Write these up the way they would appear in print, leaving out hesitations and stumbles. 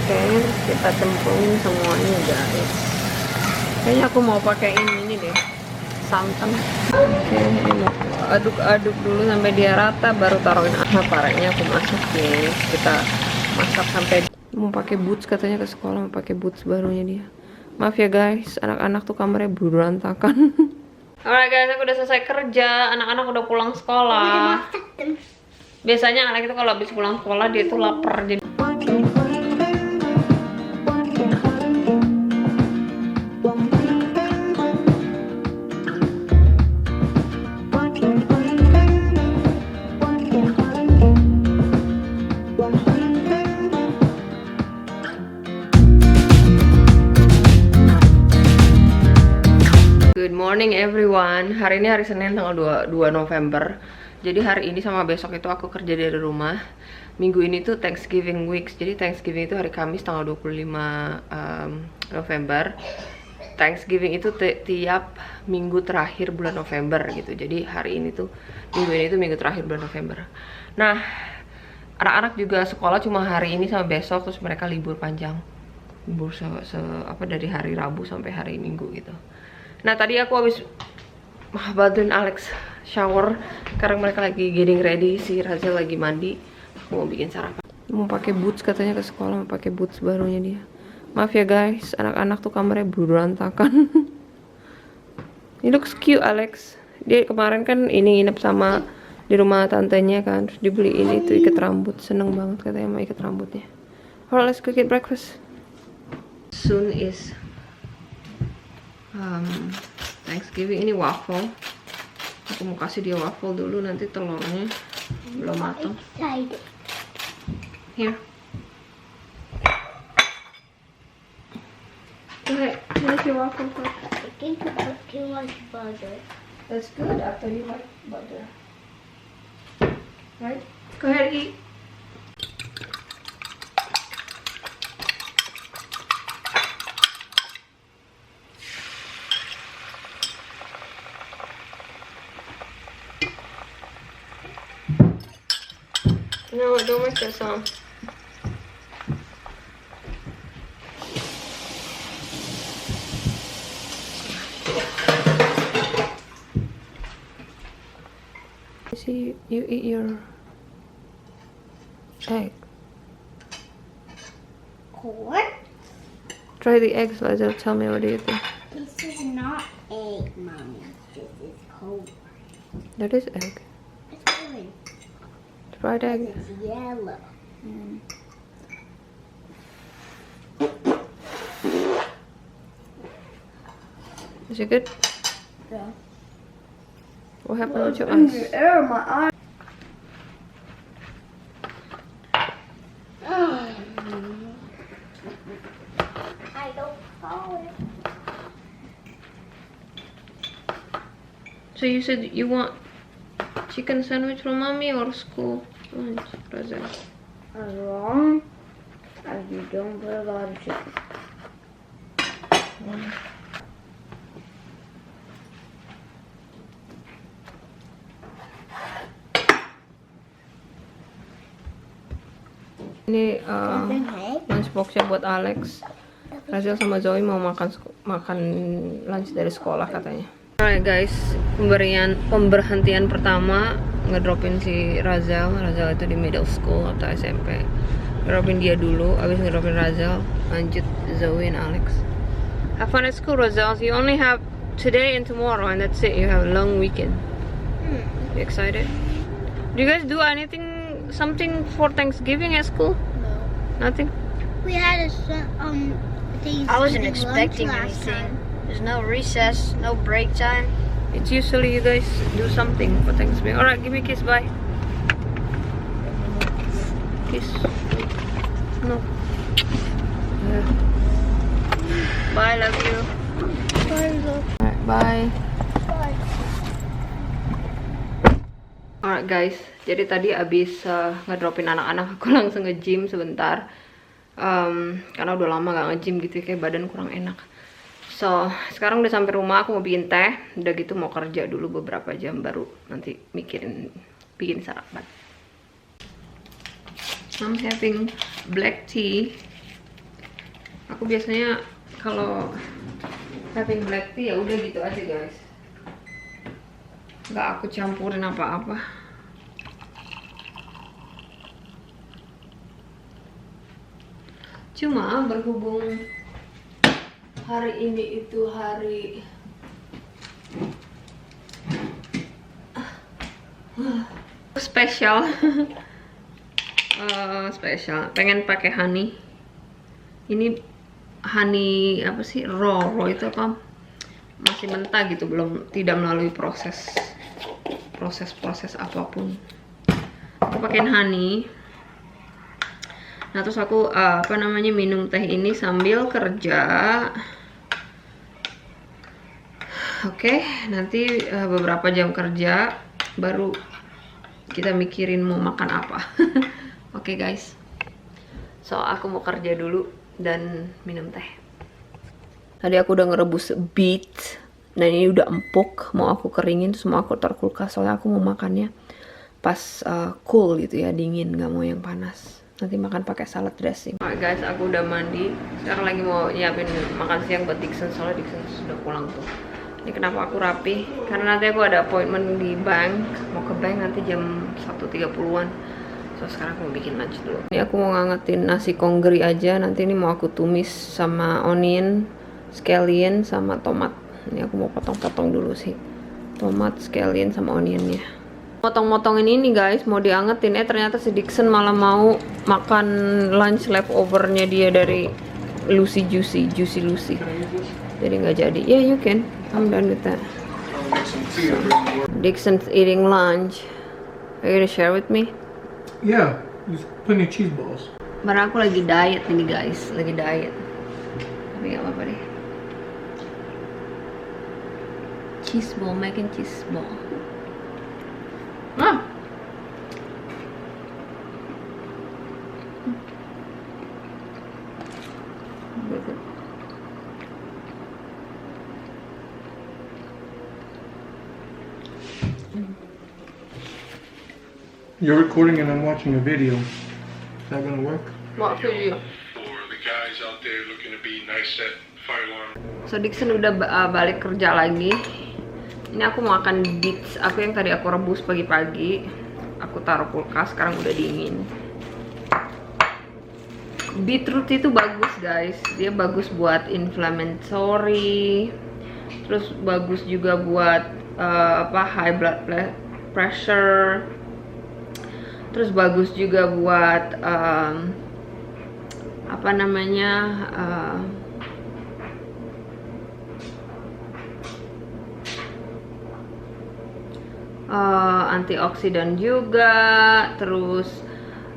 Oke, kita cemplungin semuanya guys. Kayaknya aku mau pakai ini deh, santan. Oke, ini mau aduk-aduk dulu sampai dia rata, baru taruhin parenya aku masukin. Kita masak sampai mau pakai boots, katanya ke sekolah mau pakai boots barunya dia. Maaf ya guys, anak-anak tuh kamarnya berantakan. Alright guys, aku udah selesai kerja, anak-anak udah pulang sekolah. Biasanya anak itu kalau habis pulang sekolah dia tuh lapar, jadi Good morning everyone. Hari ini hari Senin tanggal 2 November. Jadi hari ini sama besok itu aku kerja dari rumah. Minggu ini tuh Thanksgiving week. Jadi Thanksgiving itu hari Kamis tanggal 25 November. Thanksgiving itu tiap minggu terakhir bulan November gitu. Jadi hari ini tuh minggu terakhir bulan November. Nah, anak-anak juga sekolah cuma hari ini sama besok, terus mereka libur panjang. Libur dari hari Rabu sampai hari Minggu gitu. Nah, tadi aku habis bantuin Alex shower. Sekarang mereka lagi getting ready. Si Razel lagi mandi. Aku mau bikin sarapan. Mau pakai boots, katanya ke sekolah mau pakai boots barunya dia. Maaf ya guys, anak-anak tuh kamarnya berantakan. Ini looks cute Alex. Dia kemarin kan ini nginep sama di rumah tantenya kan. Terus dibeli ini tuh ikat rambut. Seneng banget katanya mau ikat rambutnya. Alright, let's cook it breakfast. Soon is Thanksgiving. Ini waffle. Aku mau kasih dia waffle dulu, nanti telurnya belum matang. Here. Go ahead. Here's your waffle. I think about too much butter. That's good after you like butter. Right? Go ahead, eat. No, don't make that sound. See, you eat your egg. What? Try the eggs, Liza. Tell me, what do you think? This is not egg, Mommy. This is cold. That is egg. It's good. Fried egg. It's yellow. Is it good? Yeah. What happened with your eyes? Air in my eye. I don't follow it. So you said you want chicken sandwich from mommy or school lunch, Razel? As long as you don't put a lot of chicken. Ini lunchboxnya buat Alex. Razel sama Zoe mau makan lunch dari sekolah katanya. Alright guys, pemberhentian pertama ngedropin si Razel. Razel itu di middle school atau SMP. Ngedropin dia dulu, abis ngedropin Razel, lanjut Zoe and Alex. Have fun at school, Razel. You only have today and tomorrow, and that's it. You have a long weekend. You excited? Do you guys do something for Thanksgiving at school? No. Nothing? We had I wasn't expecting anything. There's no recess, no break time. It's usually you guys do something for Thanksgiving. Alright, give me a kiss, bye. Kiss. No. Yeah. Bye, love you. Alright, bye. Alright guys, jadi tadi abis ngedropin anak-anak, aku langsung nge-gym sebentar. Karena udah lama gak nge-gym gitu, kayak badan kurang enak. So, sekarang udah sampai rumah, aku mau bikin teh. Udah gitu mau kerja dulu beberapa jam, baru nanti bikin sarapan. I'm having black tea Aku biasanya kalau having black tea ya udah gitu aja guys, nggak aku campurin apa-apa. Cuma berhubung hari ini itu hari spesial, spesial, pengen pakai honey. Ini honey apa sih, raw itu apa, masih mentah gitu, belum, tidak melalui proses apapun. Aku pakein honey. Nah terus aku apa namanya, minum teh ini sambil kerja. Oke, nanti beberapa jam kerja baru kita mikirin mau makan apa. Oke guys, so aku mau kerja dulu dan minum teh. Tadi aku udah ngerebus beet, dan ini udah empuk, mau aku keringin terus mau aku taruh kulkas, soalnya aku mau makannya pas cool gitu ya, dingin, nggak mau yang panas. Nanti makan pakai salad dressing. Alright guys, aku udah mandi. Sekarang lagi mau nyiapin makan siang buat Dixon, soalnya Dixon sudah pulang tuh. Ini kenapa aku rapi? Karena nanti aku ada appointment di bank, mau ke bank nanti jam 1.30-an. So sekarang aku mau bikin lunch dulu. Ini aku mau ngangetin nasi konggeri aja. Nanti ini mau aku tumis sama onion, scallion, sama tomat. Ini aku mau potong-potong dulu sih, tomat, scallion, sama onionnya. Potong-potongin ini guys, mau diangetin. Ternyata si Dixon malah mau makan lunch leftovernya dia dari Lucy Juicy Lucy. Jadi nggak jadi. Yeah, you can. I'm done with that. Dixon's eating lunch. Are you gonna share with me? Yeah, there's plenty of cheese balls. Karena aku lagi diet ini guys, lagi diet. Tapi nggak apa-apa deh. Cheese ball, making cheese ball. Ah. You're recording and I'm watching a video. Is that gonna work? What for you? For the guys out there looking to be nice at fire alarm. So Dixon udah balik kerja lagi. Ini aku mau makan beets aku yang tadi aku rebus pagi-pagi. Aku taruh kulkas, sekarang udah dingin. Beetroot itu bagus guys, dia bagus buat inflammatory, terus bagus juga buat high blood pressure, terus bagus juga buat apa namanya, antioksidan juga, terus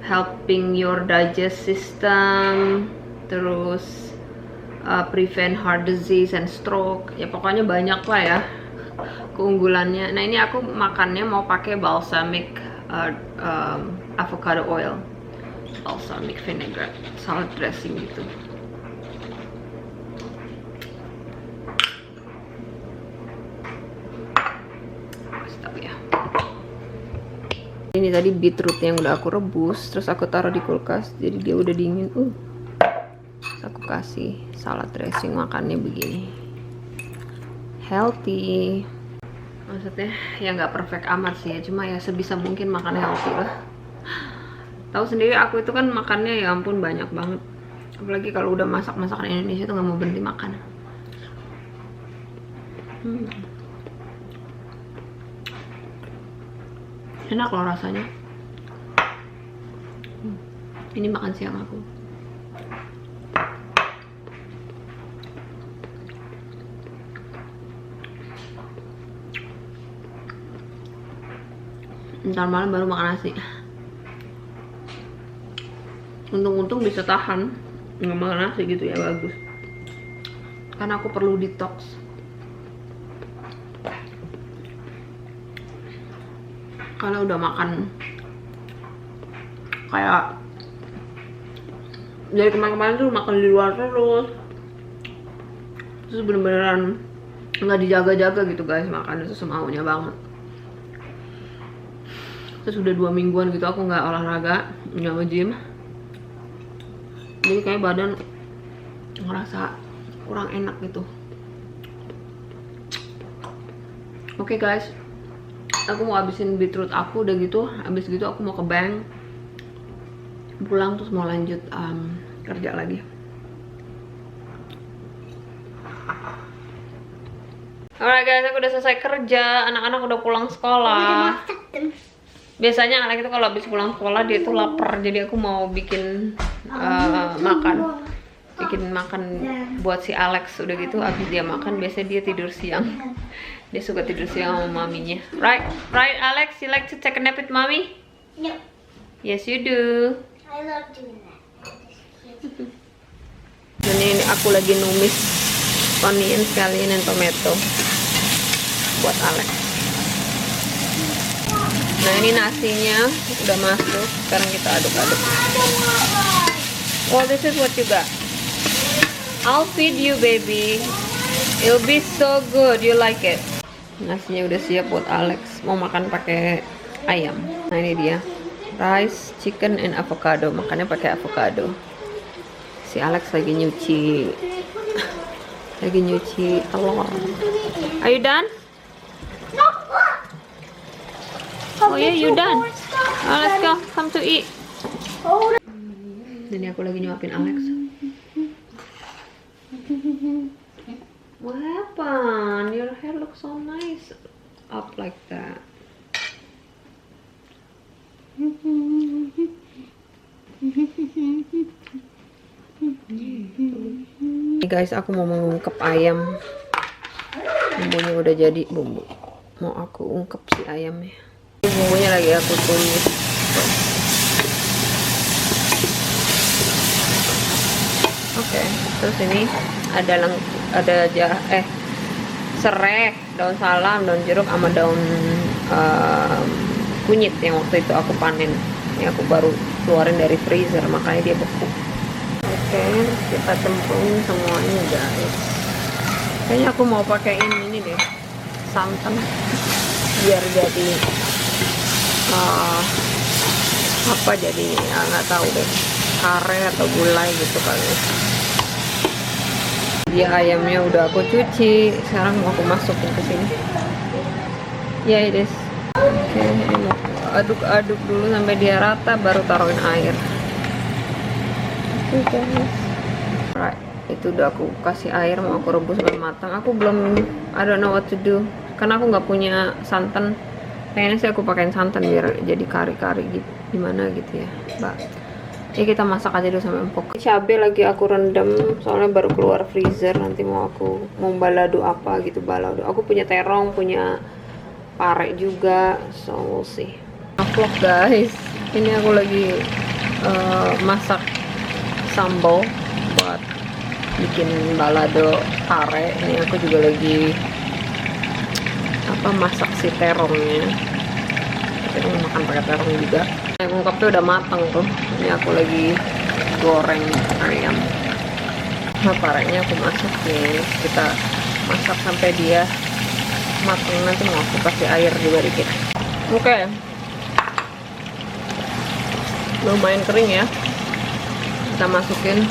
helping your digest system, terus prevent heart disease and stroke. Ya pokoknya banyak lah ya keunggulannya. Nah ini aku makannya mau pakai balsamic avocado oil, balsamic vinegar, salad dressing gitu. Ini tadi beetroot yang udah aku rebus, terus aku taruh di kulkas, jadi dia udah dingin. Terus aku kasih salad dressing, makannya begini, healthy. Maksudnya ya nggak perfect amat sih ya, cuma ya sebisa mungkin makan healthy lah. Tahu sendiri aku itu kan makannya ya ampun banyak banget, apalagi kalau udah masak masakan Indonesia tuh nggak mau berhenti makan. Enak loh rasanya. Ini makan siang aku. Ntar malam baru makan nasi. Untung-untung bisa tahan nggak makan nasi gitu ya, bagus. Karena aku perlu detox. Karena udah makan kayak dari kemarin-kemarin tuh makan di luar terus bener-beneran nggak dijaga-jaga gitu guys, makan itu semaunya banget. Terus udah 2 mingguan gitu aku nggak olahraga, nggak nge-gym, jadi kayak badan ngerasa kurang enak gitu. Oke guys, aku mau habisin beetroot aku, udah gitu habis gitu aku mau ke bank, pulang terus mau lanjut kerja lagi. Alright guys, aku udah selesai kerja, anak-anak udah pulang sekolah. Biasanya anak itu kalau habis pulang sekolah dia tuh lapar, jadi aku mau bikin makan buat si Alex. Udah gitu habis dia makan biasanya dia tidur siang. Dia suka tidur siang sama maminya. Right Alex, you like to take a nap with mommy? No, Yes you do. I love doing that. Dan ini aku lagi numis onion, scallion, dan tomato buat Alex. Nah ini nasinya udah masuk, sekarang kita aduk-aduk. Well, this is what you got. I'll feed you baby. It'll be so good, you like it. Nasinya udah siap buat Alex, mau makan pakai ayam. Nah ini dia, rice, chicken, and avocado. Makannya pakai avocado. Si Alex lagi nyuci telur. Are you done? Oh yeah, you done. Oh, let's go, come to eat. Ini aku lagi nyuapin Alex. What happened? Your hair looks so nice up like that. Nih guys, aku mau mengungkep ayam. Bumbunya udah jadi bumbu. Mau aku ungkep si ayamnya. Bumbunya lagi aku tumis. Oke, terus ini ada serai, daun salam, daun jeruk, sama daun kunyit yang waktu itu aku panen. Ini aku baru keluarin dari freezer, makanya dia beku. Oke, kita cemplungin semuanya guys. Kayaknya aku mau pakein ini deh, santan, biar jadi apa jadinya ya, nggak tahu deh, kare atau gulai gitu kali. Dia ayamnya udah aku cuci, sekarang mau aku masukin ke sini. Ya it is. Oke, ini mau aduk-aduk dulu sampai dia rata, baru taruhin air. Oke guys. Right, itu udah aku kasih air, mau aku rebus sampai matang. Aku belum, I don't know what to do, karena aku nggak punya santan. Kayaknya sih aku pakein santan biar jadi kari-kari gitu, gimana gitu ya, Mbak. Ya kita masak aja dulu sampai empuk. Cabai lagi aku rendam, soalnya baru keluar freezer. Nanti mau balado apa gitu, balado. Aku punya terong, punya pare juga, so we'll see. Vlog guys, ini aku lagi masak sambal buat bikin balado pare. Ini aku juga lagi masak si terongnya. Kita mau makan pakai terong juga. Yang ungkapnya udah matang tuh. Ini aku lagi goreng ayam. Nah parenya aku masak nih. Kita masak sampai dia matang. Nanti mau aku kasih air juga dikit. Oke. Lumayan kering ya. Kita masukin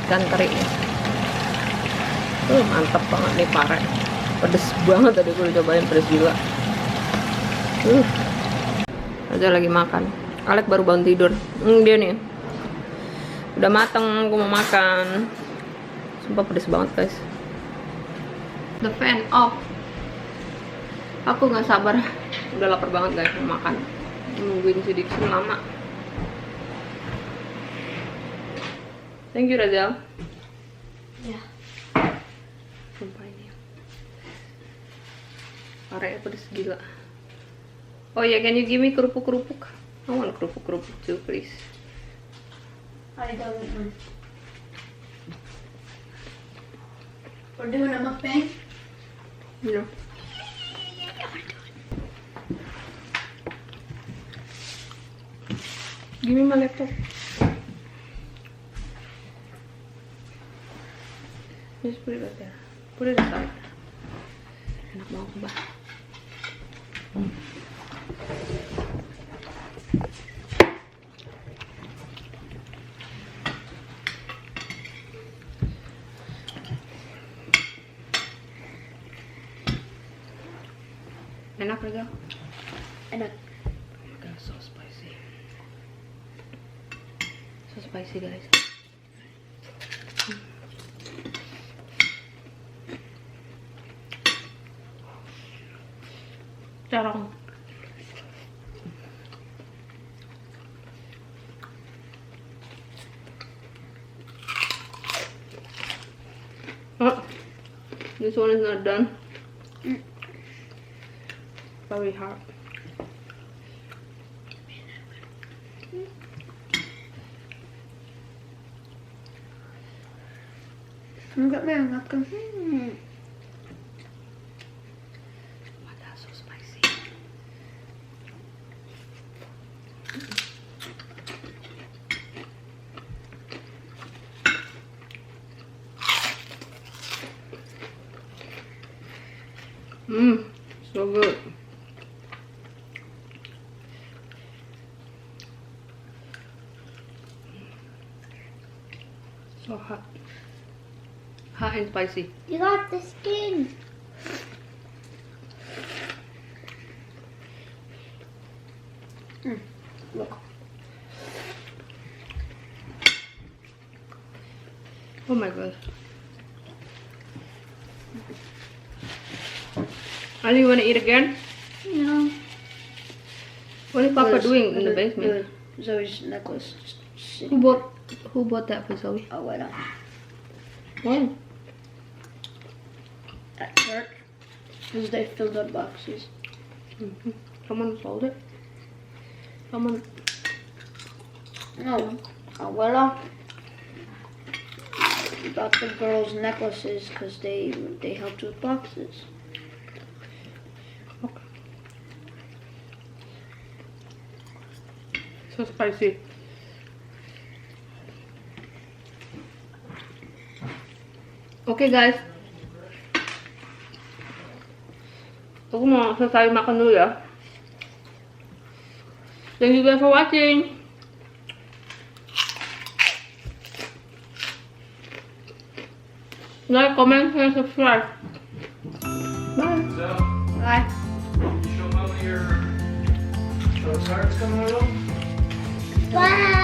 ikan terinya. Mantap banget nih pare. Pedes banget tadi aku udah cobain, pedes gila. Aja lagi makan. Alek baru bangun tidur. Dia nih udah mateng, aku mau makan. Sumpah pedes banget guys. The fan off. Aku nggak sabar, udah lapar banget guys mau makan. Nungguin si Dixon lama. Thank you Razal. Ya. Sumpah ini parahnya pedes gila. Oh ya, can you give me kerupuk-kerupuk? I want kerupuk-kerupuk too, please. I don't know. We're doing a mukbang? No. Give me my laptop. Just put it right there. Put it aside. Enak banget bah. Enak aja. Enak. Oh my god, so spicy. So spicy, guys. Jarang. Oh, this one is not done. Very hard. Enggak banget kan. Oh my god, so spicy. So good. So hot. Hot and spicy. You got the skin. Look. Oh my god. Ali, you wanna eat again? No. What is Papa doing in the basement? Zoe's necklace. Who bought that for Zoe? Oh, wait. When? At church. Because they filled up boxes. Someone sold it? Someone. No. Abuela got the girls necklaces because they helped with boxes. Okay. So spicy. Okay guys. Aku mau selesai makan dulu ya. Thank you guys for watching. Like, comment, and subscribe. Bye. So, Bye. you show Mama your. So, Sarah's coming along? Bye.